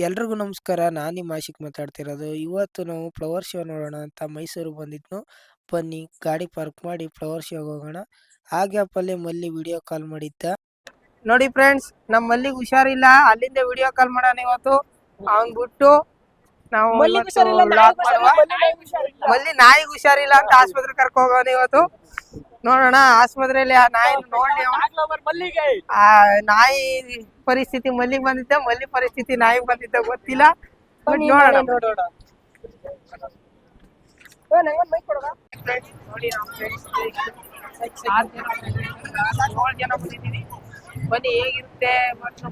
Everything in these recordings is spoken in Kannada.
ಎಲ್ರಿಗೂ ನಮಸ್ಕಾರ. ನಾನು ನಿಮ್ಮ ಆಶಿಕ್ ಮಾತಾಡ್ತಿರೋದು. ಇವತ್ತು ನಾವು ಫ್ಲವರ್ ಶೋ ನೋಡೋಣ ಅಂತ ಮೈಸೂರಿಗೆ ಬಂದಿದ್ನು. ಬನ್ನಿ ಗಾಡಿ ಪಾರ್ಕ್ ಮಾಡಿ ಫ್ಲವರ್ ಶೋಗೆ ಹೋಗೋಣ. ಆ ಗ್ಯಾಪಲ್ಲಿ ಮಲ್ಲಿ ವಿಡಿಯೋ ಕಾಲ್ ಮಾಡಿದ್ದ. ನೋಡಿ ಫ್ರೆಂಡ್ಸ್, ನಮ್ಮ ಮಲ್ಲಿಗೆ ಹುಷಾರಿಲ್ಲ, ಅಲ್ಲಿಂದ ವಿಡಿಯೋ ಕಾಲ್ ಮಾಡೋಣ ಇವತ್ತು. ಅವ್ನ್ ಬಿಟ್ಟು ನಾವು ಮಲ್ಲಿ ನಾಯಿಗೆ ಹುಷಾರಿಲ್ಲ ಅಂತ ಆಸ್ಪತ್ರೆ ಕರ್ಕೊ ಹೋಗೋಣ ಇವತ್ತು. ನೋಡೋಣ ಆಸ್ಪತ್ರೆಯಲ್ಲಿ ಆ ನಾಯಿ ನೋಡಿ. ಆ ನಾಯಿ ಪರಿಸ್ಥಿತಿ ಮಲ್ಲಿಗೆ ಬಂದಿದ್ದ, ಮಲ್ಲಿ ಪರಿಸ್ಥಿತಿ ನಾಯಿಗೆ ಬಂದಿದ್ದ ಗೊತ್ತಿಲ್ಲ. ನೋಡೋಣ. ಬನ್ನಿ ಹೇಗಿರುತ್ತೆ ಅಂತ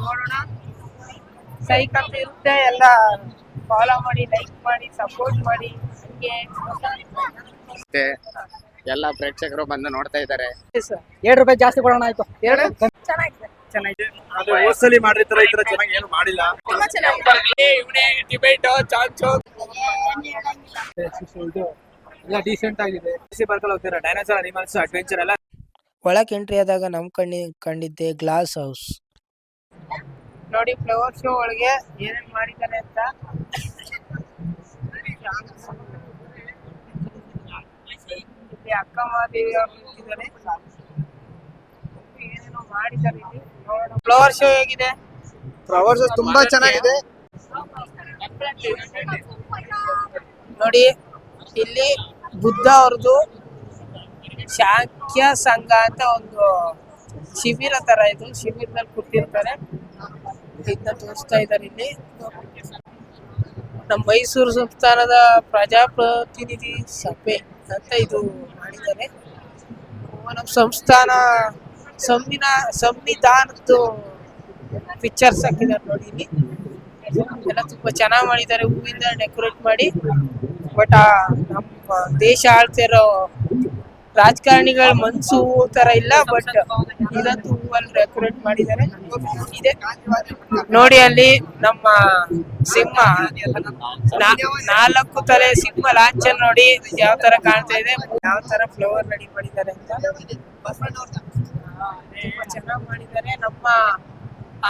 ನೋಡೋಣ. ಸೈಕ್ ಅಂತ ಇರುತ್ತೆ, ಎಲ್ಲ ಫಾಲೋ ಮಾಡಿ, ಲೈಕ್ ಮಾಡಿ, ಸಪೋರ್ಟ್ ಮಾಡಿ. ಹಂಗೆ ಎಲ್ಲ ಪ್ರೇಕ್ಷಕರು ಬಂದು ನೋಡ್ತಾ ಇದ್ದಾರೆ. ₹2 ಜಾಸ್ತಿ ಕೊಡೋಣ ಆಯ್ತು. ಚೆನ್ನಾಗಿದೆ. ಅದು ಹೋಸಲಿ ಮಾಡಿರ್ತಾರೆ, ಈ ತರ ಚೆನ್ನಾಗಿ ಏನು ಮಾಡಿಲ್ಲ. ಎಲ್ಲ ಡೀಸೆಂಟ್ ಆಗಿದೆ. ಬರ್ಕಲ್ ಹೋಗ್ತೀರಾ, ಡೈನೋಸಾರ್, ಅನಿಮಲ್ಸ್, ಅಡ್ವೆಂಚರ್ ಎಲ್ಲ. ಒಳಗೆ ಎಂಟ್ರಿ ಆದಾಗ ನಮ್ ಕಂಡಿದ್ದೆ ಗ್ಲಾಸ್ ಹೌಸ್. ನೋಡಿ ಫ್ಲವರ್ ಶೋ ಒಳಗೆ ಏನೇನ್ ಮಾಡಿದ್ದಾರೆ ಅಂತ. ಇಲ್ಲಿ ಅಕ್ಕ ಮಹಾದೇವಿ ಅವರು ನಿಂತಿದ್ದಾರೆ, ಏನೇನೋ ಮಾಡಿದ್ದಾರೆ ಇಲ್ಲಿ. ಫ್ಲವರ್ ಶೋ ಹೇಗಿದೆ? ಫ್ಲವರ್ ಶೋ ತುಂಬಾ ಚೆನ್ನಾಗಿದೆ. ನೋಡಿ ಇಲ್ಲಿ ಬುದ್ಧ ಅವ್ರದ್ದು ಶಾಕ್ಯ ಸಂಘ ಅಂತ ಒಂದು ಶಿಬಿರ ತರ, ಇದು ಶಿಬಿರದಲ್ಲಿ ಕೂತಿರ್ತಾರೆ, ಇದನ್ನ ತೋರಿಸ್ತಾ ಇದ್ದಾರೆ ಇಲ್ಲಿ. ನಮ್ಮ ಮೈಸೂರು ಸಂಸ್ಥಾನದ ಪ್ರಜಾಪ್ರತಿನಿಧಿ ಸಭೆ ಅಂತ ಇದು ಮಾಡಿದ್ದಾರೆ. ನಮ್ಮ ಸಂಸ್ಥಾನ ಸಂವಿಧಾನದ್ದು ಪಿಕ್ಚರ್ಸ್ ಹಾಕಿದ್ದಾರೆ ನೋಡಿ ಇಲ್ಲಿ. ಎಲ್ಲ ತುಂಬಾ ಚೆನ್ನಾಗಿ ಮಾಡಿದ್ದಾರೆ, ಹೂವಿಂದ ಡೆಕೋರೇಟ್ ಮಾಡಿ. ಬಟ್ ನಮ್ಮ ದೇಶ ಆಳ್ತಿರೋ ರಾಜಕಾರಣಿಗಳ ಮನ್ಸು ತರ ಇಲ್ಲ, ಬಟ್ ಇದಂತೂ ಹೂವಲ್ಲಿ ಡೆಕೋರೇಟ್ ಮಾಡಿದ್ದಾರೆ. ಇದೆ ನೋಡಿ, ಅಲ್ಲಿ ನಮ್ಮ ಸಿಂಹ, 4 ತಲೆ ಸಿಂಹ ಲಾಂಛನ ನೋಡಿ ಯಾವ ತರ ಕಾಣ್ತಾ ಇದೆ, ಯಾವ ತರ ಫ್ಲವರ್ ರೆಡಿ ಮಾಡಿದ್ದಾರೆ ಅಂತ. ತುಂಬಾ ಚೆನ್ನಾಗಿ ಮಾಡಿದ್ದಾರೆ. ನಮ್ಮ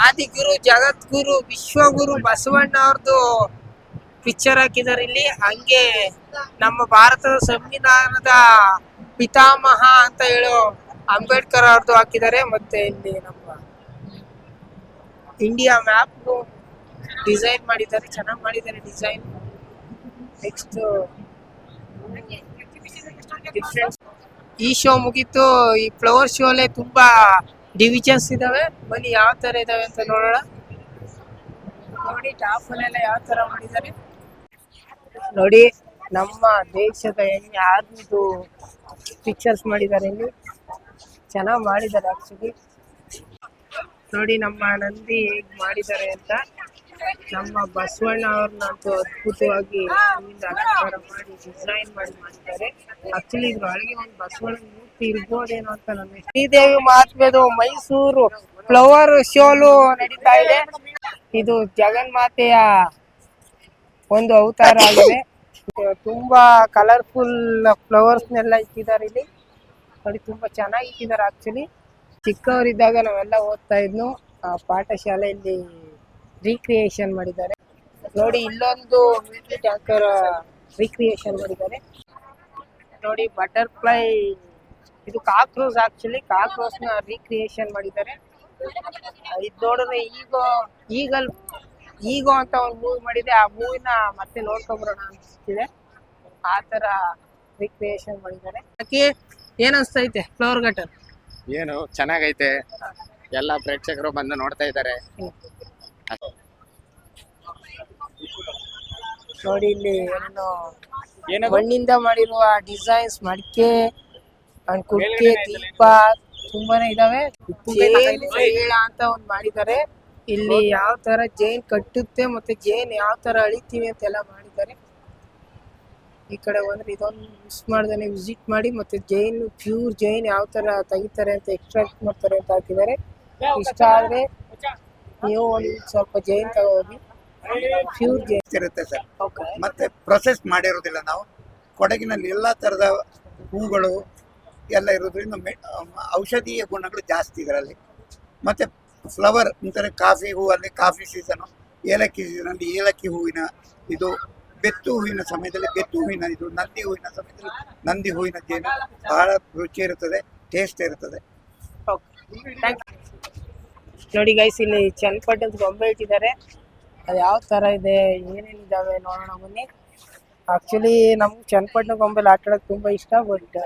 ಆದಿಗುರು, ಜಗದ್ಗುರು, ವಿಶ್ವಗುರು ಬಸವಣ್ಣ ಅವ್ರದ್ದು ಪಿಕ್ಚರ್ ಹಾಕಿದ್ದಾರೆ ಇಲ್ಲಿ. ಹಂಗೆ ನಮ್ಮ ಭಾರತದ ಸಂವಿಧಾನದ ಪಿತಾಮಹ ಅಂತ ಹೇಳೋ ಅಂಬೇಡ್ಕರ್ ಅವ್ರದ್ದು ಹಾಕಿದ್ದಾರೆ. ಮತ್ತೆ ಇಲ್ಲಿ ನಮ್ಮ ಇಂಡಿಯಾ ಮ್ಯಾಪ್ ಡಿಸೈನ್ ಮಾಡಿದ್ದಾರೆ, ಚೆನ್ನಾಗಿ ಮಾಡಿದ್ದಾರೆ ಡಿಸೈನ್. ನೆಕ್ಸ್ಟ್ ಈ ಶೋ ಮುಗೀತು. ಈ ಫ್ಲವರ್ ಶೋ ಅಲ್ಲೇ ತುಂಬಾ ಡಿವಿಷನ್ಸ್ ಇದಾವೆ. ಬನ್ನಿ ಯಾವ ತರ ಇದಾವೆ ಅಂತ ನೋಡೋಣ. ನೋಡಿ ಟಾಪ್ ಅಲ್ಲೆಲ್ಲ ಯಾವ ತರ ಮಾಡಿದ್ದಾರೆ ನೋಡಿ. ನಮ್ಮ ದೇಶದ ಆರ್ಮಿದು ಪಿಕ್ಚರ್ಸ್ ಮಾಡಿದ್ದಾರೆ ಇಲ್ಲಿ, ಚೆನ್ನಾಗಿ ಮಾಡಿದ್ದಾರೆ ಆಕ್ಚುಲಿ. ನೋಡಿ ನಮ್ಮ ನಂದಿ ಹೇಗ್ ಮಾಡಿದ್ದಾರೆ ಅಂತ. ನಮ್ಮ ಬಸವಣ್ಣ ಅವ್ರನ್ನಂತೂ ಅದ್ಭುತವಾಗಿ ಅಲಂಕಾರ ಮಾಡಿ ಡಿಸೈನ್ ಮಾಡಿದ್ದಾರೆ. ಆಕ್ಚುಲಿ ಇದ್ರೊಳಗೆ ಒಂದು ಬಸವಣ್ಣ ಮೂರ್ತಿ ಇರ್ಬೋದೇನೋ ಅಂತ ನನ್ನ. ಶ್ರೀದೇವಿ ಮಹಾತ್ಮೆದು ಮೈಸೂರು ಫ್ಲವರ್ ಶೋಲು ನಡೀತಾ ಇದೆ. ಇದು ಜಗನ್ಮಾತೆಯ ಒಂದು ಅವತಾರ ಆಗಿದೆ. ತುಂಬಾ ಕಲರ್ಫುಲ್ ಫ್ಲವರ್ಸ್ನೆಲ್ಲ ಇಟ್ಟಿದ್ದಾರೆ ಇಲ್ಲಿ ನೋಡಿ. ತುಂಬಾ ಚೆನ್ನಾಗಿ ಇಟ್ಟಿದ್ದಾರೆ ಆಕ್ಚುಲಿ. ಚಿಕ್ಕವರಿದ್ದಾಗ ನಾವೆಲ್ಲ ಓದ್ತಾ ಇದ್ನು ಆ ಪಾಠಶಾಲೆಯಲ್ಲಿ ರೀಕ್ರಿಯೇಷನ್ ಮಾಡಿದ್ದಾರೆ ನೋಡಿ. ಇಲ್ಲೊಂದು ಮಿಲ್ಟ್ರಿ ಟ್ಯಾಂಕರ್ ರೀಕ್ರಿಯೇಷನ್ ಮಾಡಿದ್ದಾರೆ ನೋಡಿ. ಬಟರ್ಫ್ಲೈ, ಇದು ಕಾಕ್ರೋಚ್, ಆಕ್ಚುಲಿ ಕಾಕ್ರೋಚ್ ನ ರೀಕ್ರಿಯೇಷನ್ ಮಾಡಿದ್ದಾರೆ. ಇದು ನೋಡಿದ್ರೆ ಈಗೋ ಅಂತ ಒಂದು ಮೂವಿ ಮಾಡಿದೆ, ಆ ಮೂವಿನ ಮತ್ತೆ ನೋಡ್ಕೊಂಬರೋಣ ಅನಿಸ್ತಿದೆ. ಆ ತರ ರೀಕ್ರಿಯೇಷನ್ ಮಾಡಿದ್ದಾರೆ. ಅದಕ್ಕೆ ಏನ್ ಅನ್ಸ್ತೈತೆ ಫ್ಲವರ್ ಗಾರ್ಡನ್? ಏನು ಚೆನ್ನಾಗೈತೆ, ಎಲ್ಲ ಪ್ರೇಕ್ಷಕರು ಬಂದು ನೋಡ್ತಾ ಇದ್ದಾರೆ. ನೋಡಿ ಇಲ್ಲಿ ಏನು ಮಣ್ಣಿಂದ ಮಾಡಿರುವ ಡಿಸೈನ್ಸ್, ಮಡಿಕೆ, ಕುಕ್ಕೆ, ದೀಪ ತುಂಬಾನೇ ಇದಾವೆ. ಜೇನ್ ಅಂತ ಒಂದ್ ಮಾಡಿದ್ದಾರೆ ಇಲ್ಲಿ. ಯಾವ ತರ ಜೈನ್ ಕಟ್ಟುತ್ತೆ ಮತ್ತೆ ಜೈನ್ ಯಾವ ತರ ಅಳಿತೀವಿ ಅಂತೆಲ್ಲ ಮಾಡಿದ್ದಾರೆ. ಈ ಕಡೆ ಬಂದ್ರೆ ಇದೊಂದು ಮಿಸ್ ಮಾಡ್ದೇನೆ ವಿಸಿಟ್ ಮಾಡಿ, ಮತ್ತೆ ಜೈನ್, ಪ್ಯೂರ್ ಜೈನ್ ಯಾವ ತರ ತೆಗಿತಾರೆ ಅಂತ, ಎಕ್ಸ್ಟ್ರಾಕ್ಟ್ ಮಾಡ್ತಾರೆ ಅಂತ ಹಾಕಿದ್ದಾರೆ. ಇಷ್ಟ ಆದ್ರೆ ನೀವು ಒಂದು ಸ್ವಲ್ಪ ಜೈನ್ ತಗೋಗಿ, ಪ್ಯೂರ್ ಜೈನ್ ಇರುತ್ತೆ ಸರ್. ಮತ್ತೆ ಪ್ರೊಸೆಸ್ ಮಾಡಿರೋದಿಲ್ಲ ನಾವು. ಕೊಡಗಿನಲ್ಲಿ ಎಲ್ಲಾ ತರದ ಹೂಗಳು ಎಲ್ಲ ಇರೋದ್ರಿಂದ ಔಷಧೀಯ ಗುಣಗಳು ಜಾಸ್ತಿ ಇದರಲ್ಲಿ. ಮತ್ತೆ ಫ್ಲವರ್ ಅಂತಾರೆ, ಕಾಫಿ ಹೂವಲ್ಲಿ ಕಾಫಿ ಸೀಸನು ಏಲಕ್ಕಿ ಸೀಸನಲ್ಲಿ ಏಲಕ್ಕಿ ಹೂವಿನ ಇದು, ಬೆತ್ತು ಹೂವಿನ ಸಮಯದಲ್ಲಿ ಬೆತ್ತು ಹೂವಿನ ಇದು, ನಂದಿ ಹೂವಿನ ಸಮಯದಲ್ಲಿ ನಂದಿ ಹೂವಿನ ಜೇನು ಬಹಳ ರುಚಿ ಇರುತ್ತದೆ, ಟೇಸ್ಟ್ ಇರುತ್ತದೆ. ನೋಡಿ ಗೈಸ್, ಇಲ್ಲಿ ಚನ್ನಪಟ್ಟಣದ ಗೊಂಬೆ ಇಟ್ಟಿದ್ದಾರೆ. ಅದು ಯಾವ ತರ ಇದೆ, ಏನೇನಿದಾವೆ ನೋಡೋಣ ಬನ್ನಿ. ಆಕ್ಚುಲಿ ನಮ್ಗೆ ಚನ್ನಪಟ್ಟಣ ಗೊಂಬೆಲಿ ಆಟ ಆಡೋಕೆ ತುಂಬಾ ಇಷ್ಟ, ಬಟ್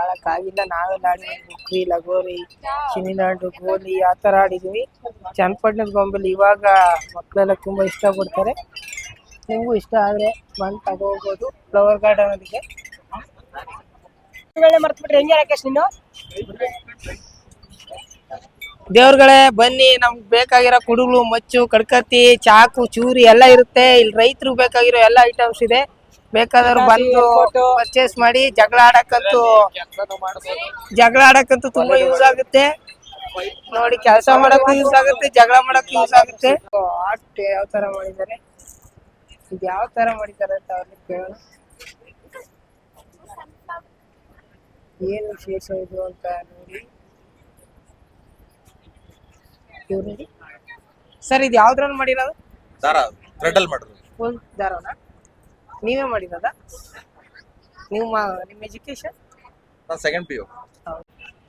ಆಡಕ್ಕಾಗಿಲ್ಲ. ನಾವೆಲ್ಲ ಆಡಿದ್ವಿ ಬುಕ್ರಿ, ಲಗೋರಿ, ಚಿನ್ನಿದಾಂಡು, ಗೋಲಿ ಆ ಥರ ಆಡಿದ್ವಿ. ಚನ್ನಪಟ್ಟಣದ ಗೊಂಬೆಲಿ ಇವಾಗ ಮಕ್ಕಳೆಲ್ಲ ತುಂಬಾ ಇಷ್ಟಪಡ್ತಾರೆ. ನಿಮಗೂ ಇಷ್ಟ ಆದರೆ ಬಂದು ತಗೋಬೋದು ಫ್ಲವರ್ ಗಾರ್ಡನ್ ಅದಕ್ಕೆ. ಮರ್ತ್ಬಿಟ್ರೆ ಹೆಂಗೆ ರಾಕೇಶ್ ನೀನು? ದೇವ್ರಗಳೇ ಬನ್ನಿ, ನಮ್ಗೆ ಬೇಕಾಗಿರೋ ಕುಡುಗ್ಲು, ಮಚ್ಚು, ಕಡ್ಕತ್ತಿ, ಚಾಕು, ಚೂರಿ ಎಲ್ಲ ಇರುತ್ತೆ. ಇಲ್ಲಿ ರೈತರು ಬೇಕಾಗಿರೋ ಎಲ್ಲ ಐಟಮ್ಸ್ ಇದೆ. ಬೇಕಾದವ್ರು ಬಂದು ಪರ್ಚೇಸ್ ಮಾಡಿ. ಜಗಳ ಆಡಕ್ಕಂತೂ ತುಂಬಾ ಯೂಸ್ ಆಗುತ್ತೆ. ನೋಡಿ, ಕೆಲಸ ಮಾಡಕ್ಕೂ ಯೂಸ್ ಆಗುತ್ತೆ, ಜಗಳ ಮಾಡಕ್ಕೂ ಯೂಸ್ ಆಗುತ್ತೆ. ಆರ್ಟ್ ಯಾವ ತರ ಮಾಡಿದ್ದಾರೆ, ಇದು ಯಾವ ತರ ಮಾಡಿದ್ದಾರೆ ಅಂತ ಅವ್ರಿಗೆ ಕೇಳೋಣ. ಏನು ವಿಶೇಷ ಇದು ಅಂತ ನೋಡಿ. ಸರ್, ಇದು ಯಾವ್ದ್ರಲ್ಲಿ ಮಾಡಿರೋದು? ದಾರ ಥ್ರೆಡ್ ಅಲ್ಲಿ ಮಾಡಿರೋದು. ಫುಲ್ ದಾರನ ನೀವೇ ಮಾಡಿರೋದಾ? ನಿಮ್ಮ ಎಜುಕೇಶನ್? ನಾನು ಸೆಕೆಂಡ್ PU.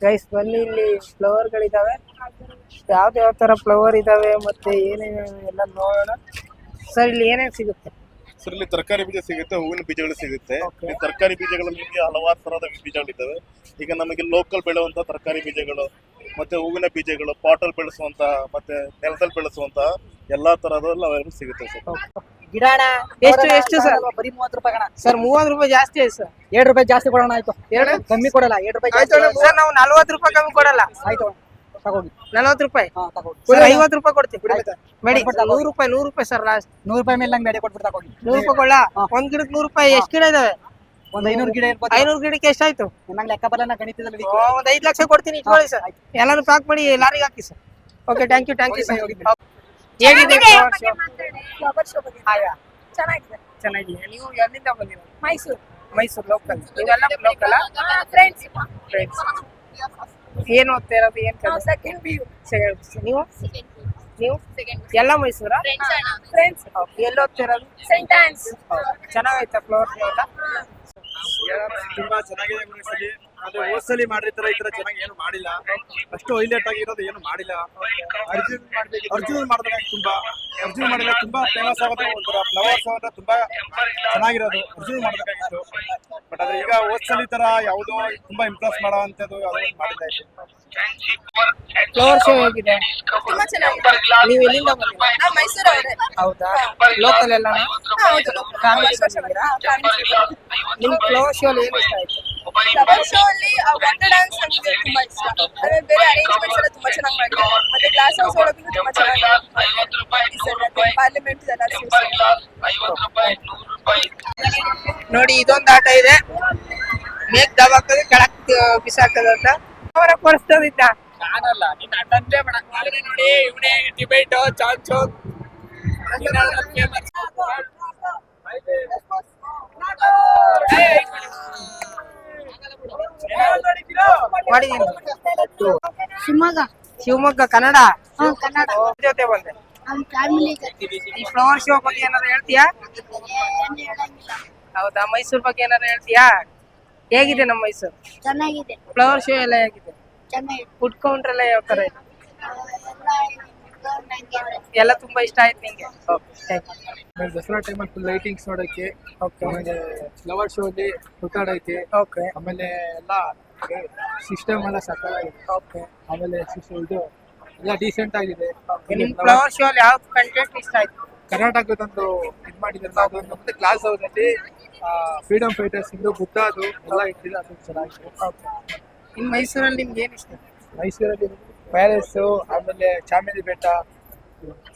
ಗೈಸ್ ಬನ್ನಿ, ಇಲ್ಲಿ ಫ್ಲವರ್ಗಳಿದಾವೆ. ಯಾವ ತರ ಫ್ಲವರ್ ಇದಾವೆ ಮತ್ತೆ ಏನೇನು ಎಲ್ಲ ನೋಡೋಣ. ಸರ್, ಇಲ್ಲಿ ಏನೇನು ಸಿಗುತ್ತೆ? ಸರ್, ಇಲ್ಲಿ ತರಕಾರಿ ಬೀಜ ಸಿಗುತ್ತೆ, ಹೂವಿನ ಬೀಜಗಳು ಸಿಗುತ್ತೆ. Okay. ಈ ತರಕಾರಿ ಬೀಜಗಳಲ್ಲಿ ನಿಮಗೆ ಹಲವಾರು ತರಹದ ಬೀಜಗಳಿದ್ದಾವೆ. ಈಗ ನಮಗೆ ಲೋಕಲ್ ಬೆಳೆಯುವಂತ ತರಕಾರಿ ಬೀಜಗಳು, ಮತ್ತೆ ಹೂವಿನ ಬೀಜಗಳು, ಪಾಟಲ್ ಬೆಳೆಸುವಂತ, ಮತ್ತೆ ನೆಲದಲ್ಲಿ ಬೆಳೆಸುವಂತ ಎಲ್ಲಾ ತರಹದಲ್ಲ ಸಿಗುತ್ತೆ ಸರ್. ಗಿಡಾಣ ಎಷ್ಟು ಸರ್? ಬರೀ 30 ರೂಪಾಯಿ ಕಣ ಸರ್. 30 ರೂಪಾಯಿ ಜಾಸ್ತಿ ಆಯ್ತು ಸರ್. 7 ರೂಪಾಯಿ ಜಾಸ್ತಿ ಕೊಡೋಣ. ಆಯ್ತು, ಕಮ್ಮಿ ಕೊಡಲ್ಲ. 7 ರೂಪಾಯಿ ಸರ್, ನಾವು 40 ರೂಪಾಯಿ ಕಮ್ಮಿ ಕೊಡಲ್ಲ. ಆಯ್ತು, ತಗೋಗಿ. 40 ರೂಪಾಯಿ ತಗೋಗಿ ಸರ್. 50 ರೂಪಾಯಿ ಕೊಡ್ತೀವಿ ಬೇಡಿ. 100 ರೂಪಾಯಿ ಸರ್ ಲಾಸ್ಟ್. 100 ರೂಪಾಯಿ ಮೇಲೆ ನಂಗೆ ಬೇಡ ಕೊಟ್ಬಿಟ್ಟು ತಗೋಗಿ. 100 ರೂಪಾಯಿ ಕೊಡ್ಲ? ಒಂದ್ ಗಿಡಕ್ಕೆ 100 ರೂಪಾಯಿ. ಎಷ್ಟು ಗಿಡ ಇದಾವೆ? ಒಂದ್ 500 ಗಿಡ ಇರ್ಬೋದು. 500 ಗಿಡಕ್ಕೆ ಎಷ್ಟಾಯ್ತು? ನಂಗೆ ಲೆಕ್ಕ ಬರಲ್ಲ, ಗಣಿತದಲ್ಲಿ ಒಂದ್ 5 ಲಕ್ಷ ಕೊಡ್ತೀನಿ, ಇಟ್ಕೊಳ್ಳಿ ಸರ್. ಎಲ್ಲಾನು ಪ್ಯಾಕ್ ಮಾಡಿ ಲಾರಿಗೆ ಹಾಕಿ sir. Okay, thank you sir. ಹೇಗಿದೆ ಚೆನ್ನಾಗಿದೆ. ನೀವು ಎಲ್ಲಿಂದ ಬಂದಿರೋದು? ಮೈಸೂರು ಲೋಕಲ್. ನೀವೆಲ್ಲ ಲೋಕಲ್? ಫ್ರೆಂಡ್ಸ್. ಏನ್ ಓದ್ತಾ ಇರೋದು? ಏನ್ ಸೆಕೆಂಡ್ PU. ನೀವು ಎಲ್ಲ ಮೈಸೂರಾ? ಫ್ರೆಂಡ್ಸ್. ಎಲ್ಲಿ ಓದ್ತಾ ಇರೋದು? Saint Anne's. ಚೆನ್ನಾಗೈತಾ ಫ್ಲವರ್ ಶೋ ಎಲ್ಲ? ತುಂಬಾ ಚೆನ್ನಾಗಿದೆ ಗುರುಸಲಿ. ಅದು ಹೋದ್ಸಲಿ ಮಾಡಿರ್ತಾರ, ಈ ತರ ಚೆನ್ನಾಗಿ ಏನು ಮಾಡಿಲ್ಲ. ಅಷ್ಟು ಹೈಲೈಟ್ ಆಗಿರೋದು ಏನು ಮಾಡಿಲ್ಲ. ಅರ್ಜುನ್ ಮಾಡಿದಾಗ ತುಂಬಾ ಫೇಮಸ್ ಆಗೋದು. ಒಂಥರ ಫ್ಲವರ್ ಶೋ ಅಂದ್ರೆ ತುಂಬಾ ಚೆನ್ನಾಗಿರೋದು. ಅರ್ಜುನ್ ಮಾಡಬೇಕಾಗಿತ್ತು. ಬಟ್ ಆದ್ರೆ ಈಗ ಹೋದ್ಸಲಿ ತರ ಯಾವುದೋ ತುಂಬಾ ಇಂಪ್ರೆಸ್ ಮಾಡೋ ಅಂತದ್ದು ಯಾವ್ದು ಮಾಡಿಲ್ಲ. ಫ್ಲವರ್ ಶೋ ಹೇಗಿದೆ? ತುಂಬಾ ಚೆನ್ನಾಗಿದೆ. ನೀವು ಎಲ್ಲಿಂದ ಬಂದಿದ್ದೀರಾ? ನಾವು ಮೈಸೂರವರೇ. ಹೌದಾ? ಲೋಕಲ್ ಎಲ್ಲ? ನಿಮ್ ಫ್ಲವರ್ ಶೋ ಅಲ್ಲಿ ಏನು ಇಷ್ಟ ಆಯ್ತು? ಫ್ಲವರ್ ಶೋ ಅಲ್ಲಿ ವಾಟರ್ ಡ್ಯಾನ್ಸ್ ನಮಗೆ ತುಂಬಾ ಇಷ್ಟ. ಆಮೇಲೆ ಬೇರೆ ಅರೇಂಜ್ಮೆಂಟ್ಸ್ ಎಲ್ಲ ತುಂಬಾ ಚೆನ್ನಾಗಿ ಮಾಡಿದ್ದಾರೆ. ಮತ್ತೆ ಗ್ಲಾಸ್ ಹೌಸ್ ಒಳಗೂ ತುಂಬಾ ಚೆನ್ನಾಗಿ ಪಾರ್ಲಿಮೆಂಟ್ ಎಲ್ಲ ನೋಡಿ, ಇದೊಂದು ಆಟ ಇದೆ. ಮೇಕ್ ದಬಾಕೋದು, ಕೆಳಕ್ ಬಿಸಾಕೋದು ಅಂತ ಅವರ ಕೊಡಿಸ್ತದಿದ್ದ. ನಾನಲ್ಲ, ನಿನ್ನ ಅಡ್ಡಂತೆ ಮಾಡಕ್ ನೋಡಿ. ಇವನೇ ಡಿಬೇಟ್ ಚಾನ್ಸ್ ಮಾಡಿದೀನಿ. ಶಿವಮೊಗ್ಗ ಕನ್ನಡ ಜೊತೆ ಬಂದೆ. ಈ ಫ್ಲವರ್ ಶೋ ಬಗ್ಗೆ ಏನಾದ್ರು ಹೇಳ್ತೀಯಾ? ಹೌದಾ? ಮೈಸೂರ್ ಬಗ್ಗೆ ಏನಾದ್ರು ಹೇಳ್ತೀಯಾ? ಹೇಗಿದೆ ನಮ್ಮ ಮೈಸೂರು? ಚೆನ್ನಾಗಿದೆ. ಫ್ಲವರ್ ಶೋ ಎಲ್ಲ ಹೇಗಿದೆ? ಚೆನ್ನಾಗಿದೆ. ಫುಡ್ ಕೌಂಟರ್ ಎಲ್ಲ ಯಾವ ತರ ಇದೆ? ಎಲ್ಲ ತುಂಬಾ ಇಷ್ಟ ಆಯ್ತು ನಿಂಗೆ? ದಸರಾ ಟೈಮಲ್ಲಿ ಫುಲ್ ಲೈಟಿಂಗ್ಸ್ ನೋಡಕ್ಕೆ. ಆಮೇಲೆ ಫ್ಲವರ್ ಶೋ ಅಲ್ಲಿ ಸುತ್ತಾಡಕ್ಕೆ. ಆಮೇಲೆ ಎಲ್ಲ ಸಿಸ್ಟಮ್ ಎಲ್ಲ ಸಕ್ಕತ್ತಾಗಿದೆ. ಆಮೇಲೆ ಇದು ಎಲ್ಲ ಡೀಸೆಂಟ್ ಆಗಿದೆ. ನಿಮ್ ಫ್ಲವರ್ ಶೋ ಅಲ್ಲಿ ಯಾವ ಕಂಟೆಂಟ್ ಇಷ್ಟ ಆಯ್ತು? ಕರ್ನಾಟಕದೊಂದು ಇದು ಮಾಡಿದ್ರೆ ಅದೊಂದು ಮತ್ತೆ ಗ್ಲಾಸ್ ಹೌಸ್ ಅಲ್ಲಿ ಫ್ರೀಡಮ್ ಫೈಟರ್ಸ್ ಇಂದು ಬುದ್ಧ ಅದು ಎಲ್ಲ ಇಟ್ಟಿದೆ. ಅದು ಚೆನ್ನಾಗಿದೆ. ಇನ್ ಮೈಸೂರಲ್ಲಿ ನಿಮ್ಗೆ ಏನ್ ಇಷ್ಟ? ಮೈಸೂರಲ್ಲಿ ಪ್ಯಾಲೇಸ್, ಆಮೇಲೆ ಚಾಮುಂಡಿ ಬೆಟ್ಟ.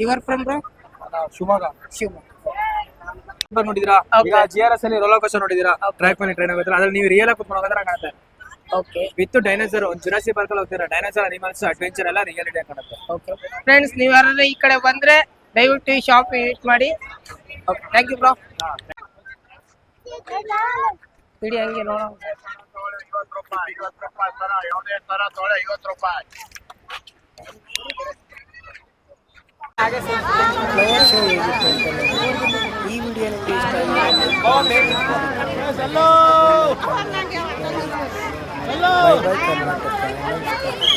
ಇವರ್ ಫ್ರಮ್ ಬ್ರೋ? ಶಿವಮೊಗ್ಗ. ನೋಡಿದಿರಾ? ಈಗ GRS ಅಲ್ಲಿ ರೋಲರ್ ಕೋಸ್ಟರ್ ನೋಡಿದಿರಾ? ಟ್ರ್ಯಾಕ್ ಮೇಲೆ ಟ್ರೈನ್ ಆಗುತ್ತೆ, ಅದ್ರಲ್ಲಿ ನೀವು ರಿಯಲ್ ಆಗಿ ಕುತ್ಕೊಂಡು ಹೋಗೋದ್ರ ಕಾಣುತ್ತೆ. With dinosaur. ಒಂದು ಜುರಾಸಿ ಪಾರ್ಕ್ ಅಲ್ಲಿ ಹೋಗ್ತೀರಾ, ಡೈನೋಸರ್, ಅನಿಮಲ್ಸ್, ಅಡ್ವೆಂಚರ್ ಎಲ್ಲ ರಿಯಾಲಿಟಿ ಆಗಿ ಕಾಣುತ್ತೆ. ಫ್ರೆಂಡ್ಸ್, ನೀವು ಯಾರಾದ್ರೂ ಈ ಕಡೆ ಬಂದ್ರೆ ದಯವಿಟ್ಟು ಈ ಶಾಪ್ ವಿಸಿಟ್ ಮಾಡಿ. Thank you bro. ಬಿಡಿ ಹಂಗೆ ನೋಡೋಣ. 50 ರೂಪಾಯಿ ತರ ಯಾವುದೇ ತರ ತೊಳೆ 50 ರೂಪಾಯಿ. ಫ್ಲವರ್ ಶೋ ಹೇಗಿತ್ತು ಅಂತ ನೋಡಿ. ಈ ವಿಡಿಯೋ ನಿಮಗೆ ಇಷ್ಟ ಆಗಿದೆ. Bye bye Karnataka. ನಮಸ್ಕಾರ.